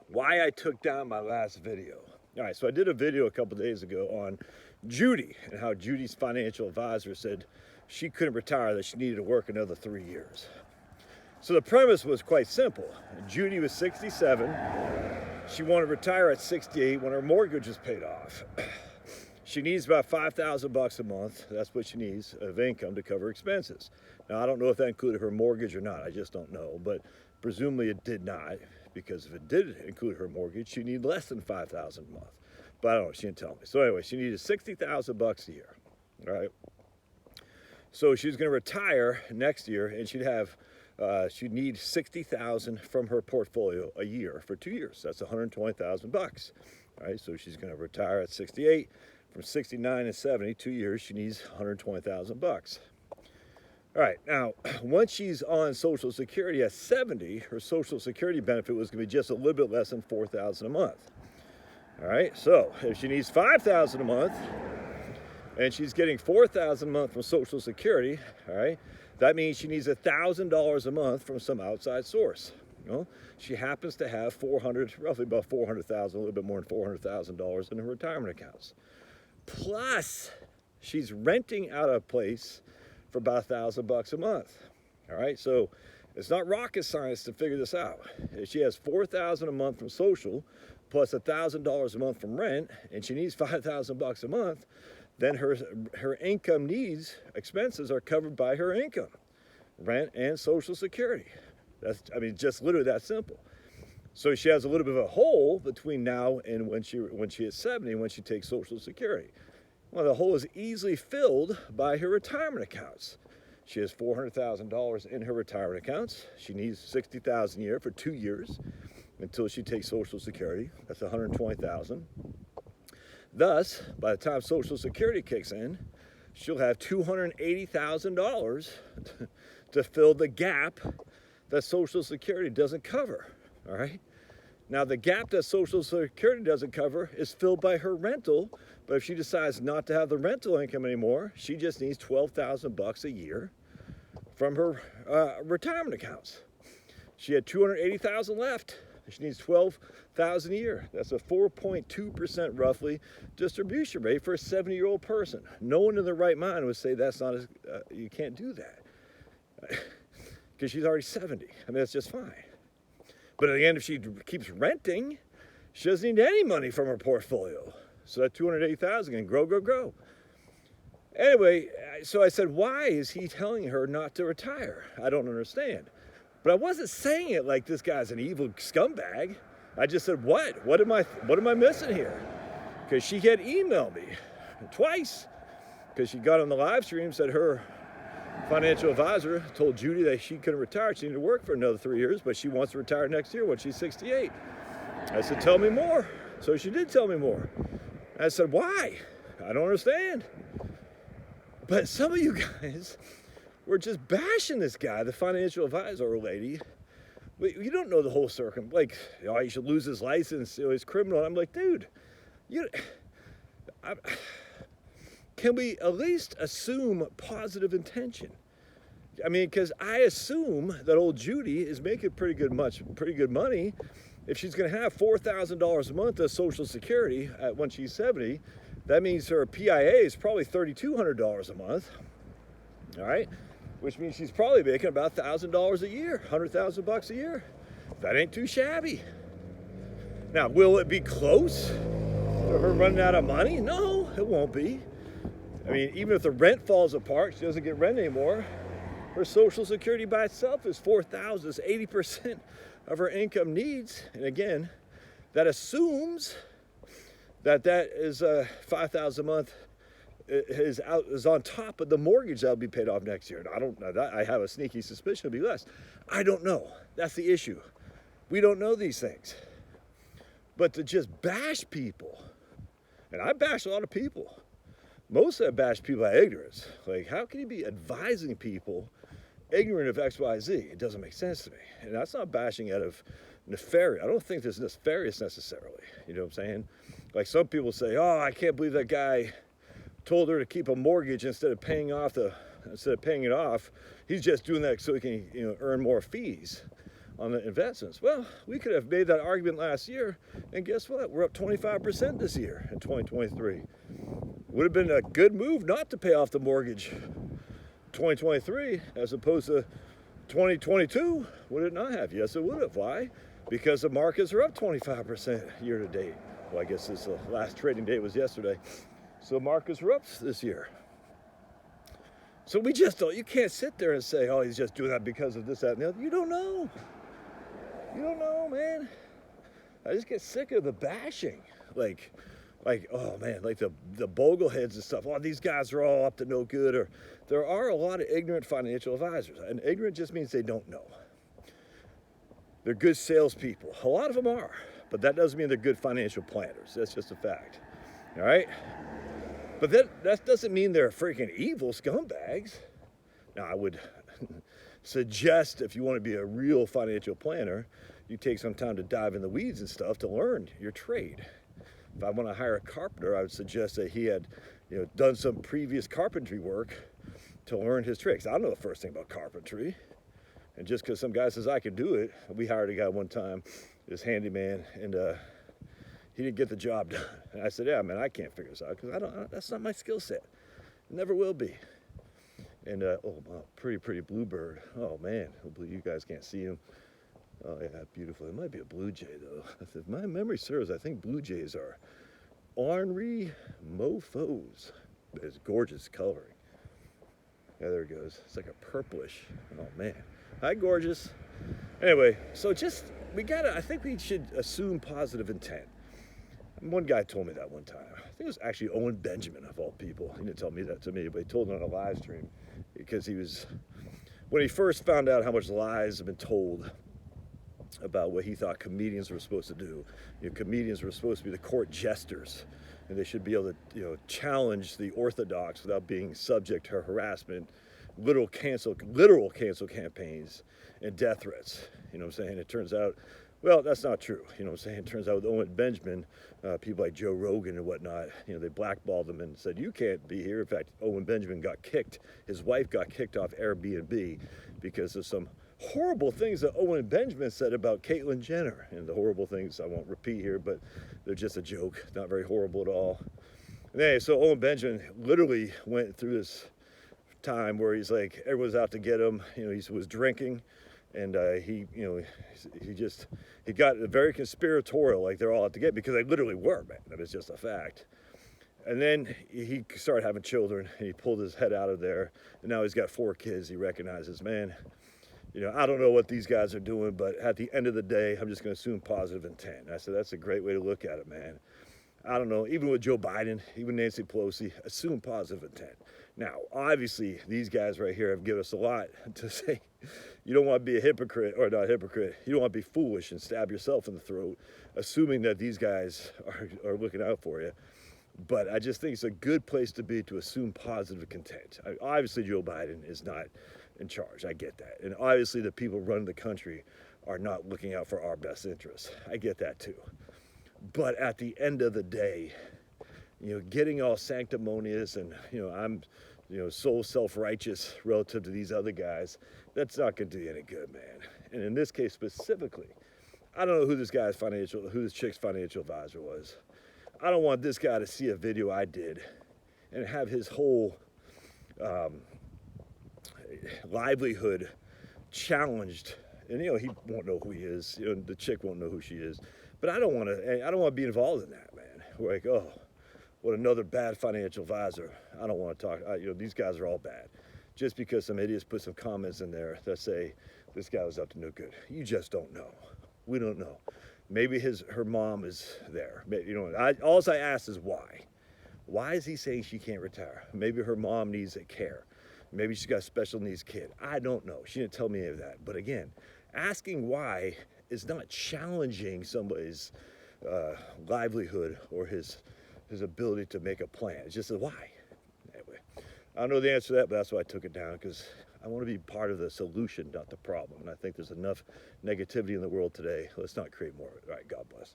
why I took down my last video. All right, so I did a video a couple days ago on Judy and how Judy's financial advisor said she couldn't retire, that she needed to work another 3 years. So the premise was quite simple. Judy was 67. She wanted to retire at 68 when her mortgage was paid off. She needs about $5,000 a month. That's what she needs of income to cover expenses. Now, I don't know if that included her mortgage or not. I just don't know. But presumably it did not, because if it did include her mortgage, she'd need less than $5,000 a month. But I don't know. She didn't tell me. So anyway, she needed $60,000 a year. All right. So she's going to retire next year, and she'd need $60,000 from her portfolio a year for 2 years. That's $120,000. All right. So she's going to retire at 68. From 69 to 70, 2 years, she needs $120,000. All right, now, once she's on Social Security at 70, her Social Security benefit was going to be just a little bit less than $4,000 a month. All right, so if she needs $5,000 a month, and she's getting $4,000 a month from Social Security, all right, that means she needs $1,000 a month from some outside source. You know, she happens to have roughly about $400,000, a little bit more than $400,000 in her retirement accounts. Plus, she's renting out a place for about $1,000 a month. All right, so it's not rocket science to figure this out. If she has $4,000 a month from social, plus $1,000 a month from rent, and she needs $5,000 a month, then her income needs, expenses are covered by her income, rent and Social Security. Just literally that simple. So she has a little bit of a hole between now and when she is 70, when she takes Social Security. Well, the hole is easily filled by her retirement accounts. She has $400,000 in her retirement accounts. She needs $60,000 a year for 2 years until she takes Social Security. That's $120,000. Thus, by the time Social Security kicks in, she'll have $280,000 to fill the gap that Social Security doesn't cover. All right. Now, the gap that Social Security doesn't cover is filled by her rental, but if she decides not to have the rental income anymore, she just needs $12,000 a year from her retirement accounts. She had $280,000 left. She needs $12,000 a year. That's a 4.2% roughly distribution rate for a 70-year-old person. No one in their right mind would say that's not you can't do that, because she's already 70. I mean, that's just fine. But at the end, if she keeps renting, she doesn't need any money from her portfolio. So that $280,000 can grow. Anyway, so I said, why is he telling her not to retire? I don't understand. But I wasn't saying it like this guy's an evil scumbag. I just said, what? What am I missing here? Because she had emailed me twice, because she got on the live stream, said her financial advisor told Judy that she couldn't retire. She needed to work for another 3 years, but she wants to retire next year when she's 68. I said, tell me more. So she did tell me more. I said, why? I don't understand. But some of you guys were just bashing this guy, the financial advisor lady. You don't know the whole like, oh, he should lose his license, he's criminal. I'm like, dude, can we at least assume positive intention? I mean, because I assume that old Judy is making pretty good money. If she's going to have $4,000 a month of Social Security when she's 70, that means her PIA is probably $3,200 a month. All right, which means she's probably making about $1,000 a year, $100,000 a year. That ain't too shabby. Now, will it be close to her running out of money? No, it won't be. I mean, even if the rent falls apart, she doesn't get rent anymore, her Social Security by itself is $4,000, it's 80% of her income needs. And again, that assumes that is $5,000 a month is on top of the mortgage that'll be paid off next year. And I don't know that. I have a sneaky suspicion it'll be less. I don't know. That's the issue. We don't know these things. But to just bash people, and I bash a lot of people. Most of that bash people are ignorance. Like, how can you be advising people ignorant of X, Y, Z? It doesn't make sense to me. And that's not bashing out of nefarious. I don't think there's nefarious necessarily. You know what I'm saying? Like, some people say, oh, I can't believe that guy told her to keep a mortgage instead of paying it off. He's just doing that so he can, earn more fees. on the investments. Well, we could have made that argument last year, and guess what? We're up 25% this year in 2023. Would have been a good move not to pay off the mortgage 2023 as opposed to 2022. Would it not have? Yes, it would have. Why? Because the markets are up 25% year to date. Well, I guess this last trading day was yesterday. So markets are up this year. So we just don't, you can't sit there and say, oh, he's just doing that because of this, that, and the other. You don't know. You don't know, man. I just get sick of the bashing. Like, oh man, like the bogleheads and stuff. Oh, these guys are all up to no good. Or there are a lot of ignorant financial advisors. And ignorant just means they don't know. They're good salespeople. A lot of them are. But that doesn't mean they're good financial planners. That's just a fact. All right? But that doesn't mean they're freaking evil scumbags. Now, I would suggest if you want to be a real financial planner, you take some time to dive in the weeds and stuff to learn your trade. If I want to hire a carpenter, I would suggest that he had, done some previous carpentry work to learn his tricks. I don't know the first thing about carpentry. And just because some guy says I can do it, we hired a guy one time, this handyman, and he didn't get the job done. And I said, yeah, man, I can't figure this out because that's not my skill set. It never will be. And, pretty bluebird. Oh, man, hopefully you guys can't see him. Oh, yeah, beautiful. It might be a blue jay, though. If my memory serves, I think blue jays are ornery mofos. It's gorgeous coloring. Yeah, there it goes. It's like a purplish. Oh, man. Hi, gorgeous. Anyway, so I think we should assume positive intent. One guy told me that one time. I think it was actually Owen Benjamin, of all people. He didn't tell me that to me, but he told it on a live stream because when he first found out how much lies have been told about what he thought comedians were supposed to do. Comedians were supposed to be the court jesters, and they should be able to, challenge the orthodox without being subject to harassment, literal cancel campaigns, and death threats. You know what I'm saying? It turns out, well, that's not true. You know what I'm saying? It turns out with Owen Benjamin, people like Joe Rogan and whatnot, they blackballed him and said, you can't be here. In fact, Owen Benjamin got kicked. His wife got kicked off Airbnb because of some horrible things that Owen Benjamin said about Caitlyn Jenner. And the horrible things I won't repeat here, but they're just a joke. Not very horrible at all. And anyway, so Owen Benjamin literally went through this time where he's like, everyone's out to get him. He was drinking. And he got very conspiratorial, like they're all out to get, because they literally were, man. That is just a fact. And then he started having children, and he pulled his head out of there, and now he's got 4 kids. He recognizes, man, I don't know what these guys are doing, but at the end of the day, I'm just going to assume positive intent. And I said, that's a great way to look at it, man. I don't know, even with Joe Biden, even Nancy Pelosi, assume positive intent. Now, obviously, these guys right here have given us a lot to say. You don't want to be a hypocrite, or not a hypocrite, you don't want to be foolish and stab yourself in the throat, assuming that these guys are looking out for you. But I just think it's a good place to be to assume positive content. Obviously, Joe Biden is not in charge. I get that. And obviously, the people running the country are not looking out for our best interests. I get that too. But at the end of the day, getting all sanctimonious and, I'm, so self-righteous relative to these other guys, that's not going to do you any good, man. And in this case specifically, I don't know who this chick's financial advisor was. I don't want this guy to see a video I did and have his whole livelihood challenged. And, he won't know who he is. The chick won't know who she is. But I don't want to be involved in that, man. We're like, oh, what another bad financial advisor. I don't want to talk. These guys are all bad. Just because some idiots put some comments in there that say this guy was up to no good. You just don't know. We don't know. Maybe her mom is there. All I ask is why. Why is he saying she can't retire? Maybe her mom needs a care. Maybe she's got a special needs kid. I don't know. She didn't tell me any of that. But again, asking why is not challenging somebody's livelihood or his ability to make a plan. It's just a why. Anyway, I don't know the answer to that, but that's why I took it down, because I want to be part of the solution, not the problem. And I think there's enough negativity in the world today. Let's not create more of it. All right, God bless.